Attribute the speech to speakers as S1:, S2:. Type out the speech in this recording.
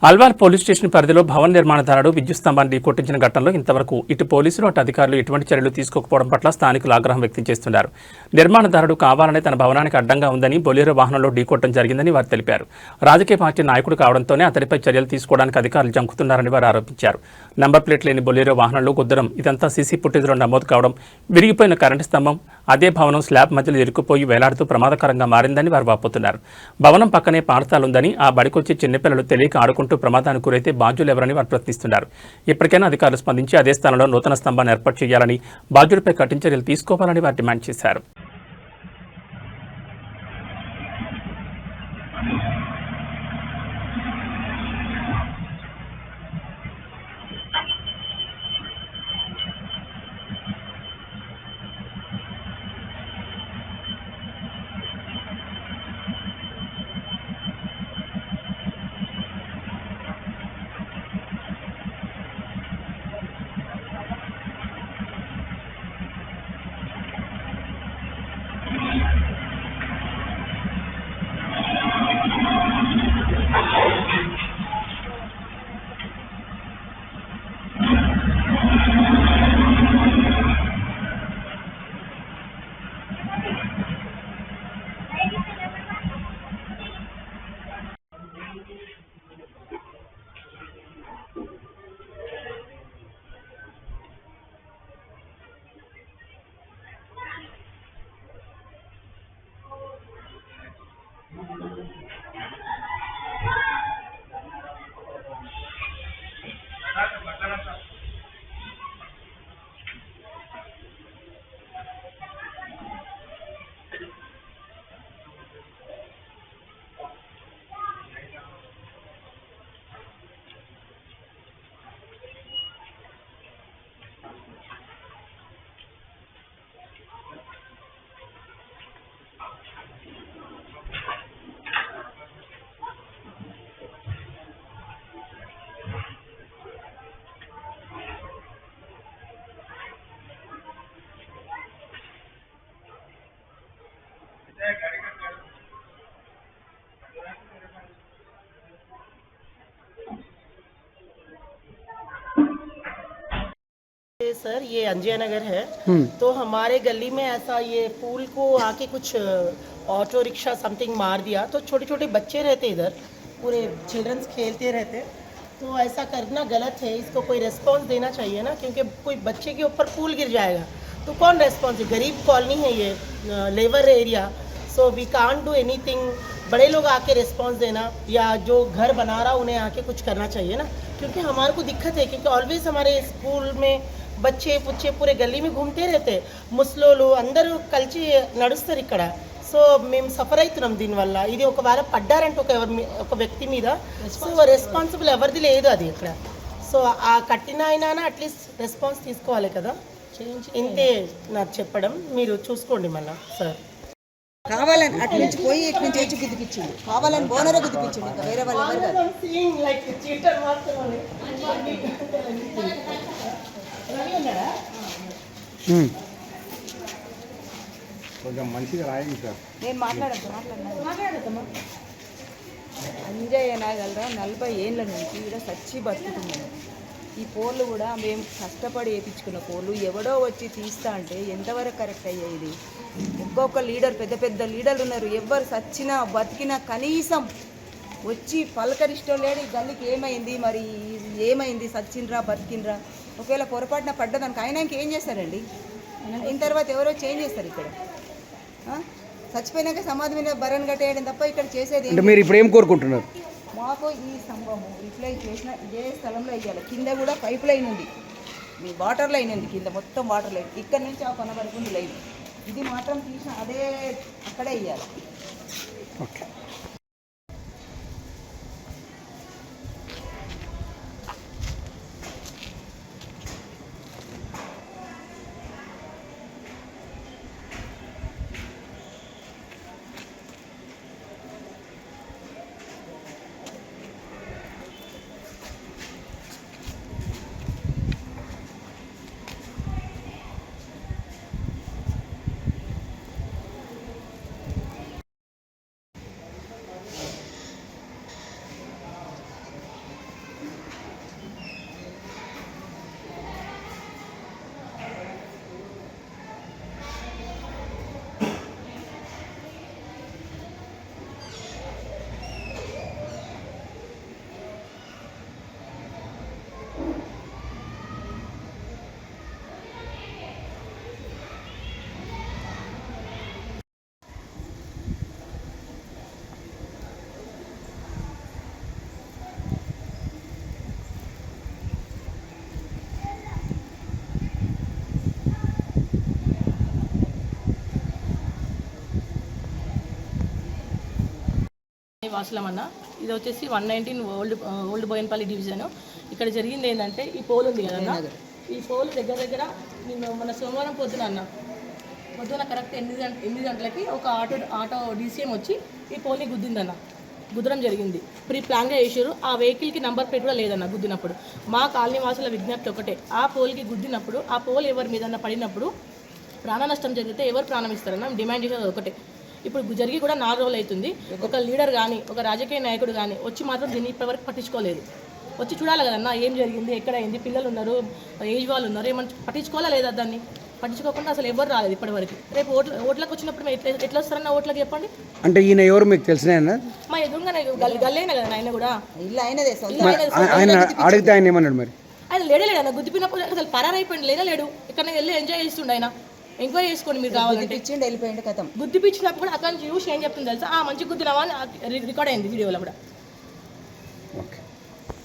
S1: Alwal police station పరిధిలో భవన నిర్మాణదారుడు విద్యుత్ స్తంభాన్ని ఢీకొట్టించిన ఘటనలో ఇంతవరకు ఇటు పోలీసులు అటు అధికారులు ఎటువంటి చర్యలు తీసుకోకపోవడం పట్ల స్థానికులు ఆగ్రహం వ్యక్తం చేస్తున్నారు. నిర్మాణదారుడు కావాలనే తన భవనానికి అడ్డంగా ఉందని బొలెరో వాహనంలో ఢీకొట్టడం జరిగిందని వారు తెలిపారు. రాజకీయ పార్టీ నాయకుడు కావడంతోనే అతడిపై చర్యలు తీసుకోవడానికి అధికారులు జంకుతున్నారని వారు ఆరోపించారు. నంబర్ ప్లేట్ లేని బొలెరో వాహనంలో గుద్దడం ఇదంతా సీసీ ఫుటేజ్లో నమోదు కావడం, విరిగిపోయిన కరెంటు స్తంభం అదే భవనం స్లాబ్ మధ్యలో ఇరుక్కుపోయి వేలాడుతూ ప్రమాదకరంగా మారిందని వారు వాపోతున్నారు. భవనం పక్కనే పాఠశాలుందని ఆ బడికొచ్చే చిన్నపిల్లలు తెలియక ఆడుకుంటూ ప్రమాదానికి గురైతే బాధ్యులు ఎవరని వారు ప్రశ్నిస్తున్నారు. ఇప్పటికైనా అధికారులు స్పందించి అదే స్థానంలో నూతన స్తంభాన్ని ఏర్పాటు చేయాలని, బాధ్యులపై కఠిన చర్యలు తీసుకోవాలని వారు డిమాండ్ చేశారు.
S2: सर ये अंजिया नगर है। तो हमारे गली में ऐसा ये पुल को आके कुछ ऑटो रिक्शा समथिंग मार दिया। तो छोटे छोटे बच्चे रहते इधर, पूरे चिल्ड्रंस खेलते रहते। तो ऐसा करना गलत है, इसको कोई रेस्पॉन्स देना चाहिए ना, क्योंकि कोई बच्चे के ऊपर पुल गिर जाएगा तो कौन रेस्पॉन्स है? गरीब कॉलोनी है ये, labour area. So we can't do anything. बड़े लोग आके रिस्पॉन्स देना, या जो घर बना रहा उन्हें आके कुछ करना चाहिए ना, क्योंकि हमारे को दिक्कत है। क्योंकि ऑलवेज हमारे स्कूल में బచ్చే పుచ్చే పూరే గల్లీ में घूमते रहते, ముసలోళ్ళు అందరూ కలిసి నడుస్తారు ఇక్కడ. సో మేము సఫర్ అవుతున్నాం దీనివల్ల. ఇది ఒకవేళ పడ్డారంటే ఒక వ్యక్తి మీద, సో రెస్పాన్సిబుల్ ఎవరిది లేదు అది ఇక్కడ. సో ఆ కట్టిన అయినా అట్లీస్ట్ రెస్పాన్స్ తీసుకోవాలి కదా. ఇంతే నాకు చెప్పడం, మీరు చూసుకోండి మళ్ళీ సార్.
S3: కావాలని అటు నుంచి పోయి ఇటు నుంచి వచ్చి గుద్దిపించింది, కావాలని బోనరే గుద్దిపించింది, ఇంకా వేరే వాళ్ళు
S4: కొంచెం మంచిగా రాయండి సార్.
S3: నేను మాట్లాడతామా. అంజయ్య నాగలరా 40 ఏళ్ళ నుంచి ఇక్కడ సచ్చి బతుకుతున్నాను. ఈ పోర్లు కూడా మేము కష్టపడి వేయించుకున్న పోర్లు ఎవడో వచ్చి తీస్తా అంటే ఎంతవరకు కరెక్ట్ అయ్యేది? ఒక్కొక్క లీడర్, పెద్ద పెద్ద లీడర్లు ఉన్నారు, ఎవరు సచ్చినా బతికినా కనీసం వచ్చి పలకరిష్టో లేడు. ఈ గల్లీకి ఏమైంది, మరి ఏమైంది, సచ్చిండ్రా బతికిండ్రా, ఒకవేళ పొరపాటున పడ్డదానికి ఆయన ఇంకేం చేస్తారండి? అయిన తర్వాత ఎవరో చేంజ్ చేస్తారు ఇక్కడ. చచ్చిపోయినాక సమాధి మీద బరన్ కట్టేయడం తప్ప ఇక్కడ చేసేది.
S4: మీరు ఇప్పుడు ఏం కోరుకుంటున్నారు?
S3: మాకు ఈ స్తంభము రిప్లై చేసిన ఇదే స్థలంలో వేయాలి. కింద కూడా పైప్ లైన్ ఉంది, మీ వాటర్ లైన్ ఉంది కింద, మొత్తం వాటర్ లైన్ ఇక్కడ నుంచి ఆ కొన వరకు ఉంది లైన్. ఇది మాత్రం తీసిన అదే అక్కడే వేయాలి.
S4: ఓకే.
S5: వాసులమన్న ఇది వచ్చేసి 119 ఓల్డ్ బోయన్పల్లి డివిజన్. ఇక్కడ జరిగింది ఏంటంటే ఈ పోల్ ఉంది కదన్న, ఈ పోల్ దగ్గర నేను మన సోమవారం పొద్దున కరెక్ట్ 8 గంటలకి ఒక ఆటో డీసీఎం వచ్చి ఈ పోల్ని గుద్దిందన్న. గుద్దడం జరిగింది. ప్రీ ప్లాన్గా చేసారు. ఆ వెహికల్కి నెంబర్ ప్లేట్ కూడా లేదన్న గుద్దినప్పుడు. మా కాలనీ వాసుల విజ్ఞప్తి ఒకటే, ఆ పోల్కి గుద్దినప్పుడు ఆ పోల్ ఎవరి మీద పడినప్పుడు ప్రాణ నష్టం జరిగితే ఎవరు ప్రాణం ఇస్తారన్న డిమాండ్ చేసేది ఒకటే. ఇప్పుడు జరిగి కూడా 4 రోజులు అవుతుంది. ఒక లీడర్ కానీ ఒక రాజకీయ నాయకుడు కానీ వచ్చి మాత్రం దీన్ని ఇప్పటివరకు పట్టించుకోలేదు. వచ్చి చూడాలి కదన్నా ఏం జరిగింది, ఎక్కడ అయింది, పిల్లలు ఉన్నారు, ఏజ్ వాళ్ళు ఉన్నారు, ఏమన్నా పట్టించుకోవాలా లేదా? దాన్ని పట్టించుకోకుండా అసలు ఎవరు రాలేదు ఇప్పటివరకు. రేపు ఓట్లకు వచ్చినప్పుడు ఎట్లా వస్తారన్న ఓట్లకి చెప్పండి.
S4: అంటే ఈయన ఎవరు మీకు తెలిసిన
S5: మా ఎదురుగానే గల్లేనా కదా ఆయన కూడా.
S3: ఇల్లు అయినదే
S4: ఆయన అడిగితే ఆయన ఏమన్నాడు మరి?
S5: ఆయన లేడలేడు గుద్దిపినప్పుడు అసలు పరారైపోయింది. లేడు ఇక్కడ వెళ్ళి ఎంజాయ్ చేస్తుండే ఆయన. ఎంక్వైరీ చేసుకోండి మీరు కావాలంటే.
S3: ఇచ్చిండు వెళ్ళిపోయిండు కథం.
S5: గుద్దిపించినప్పుడు కూడా అక్కడ నుంచి చూసి ఏం చెప్తుంది తెలుసా, మంచి గుద్దినావా అని రికార్డ్ అయింది వీడియోలో కూడా.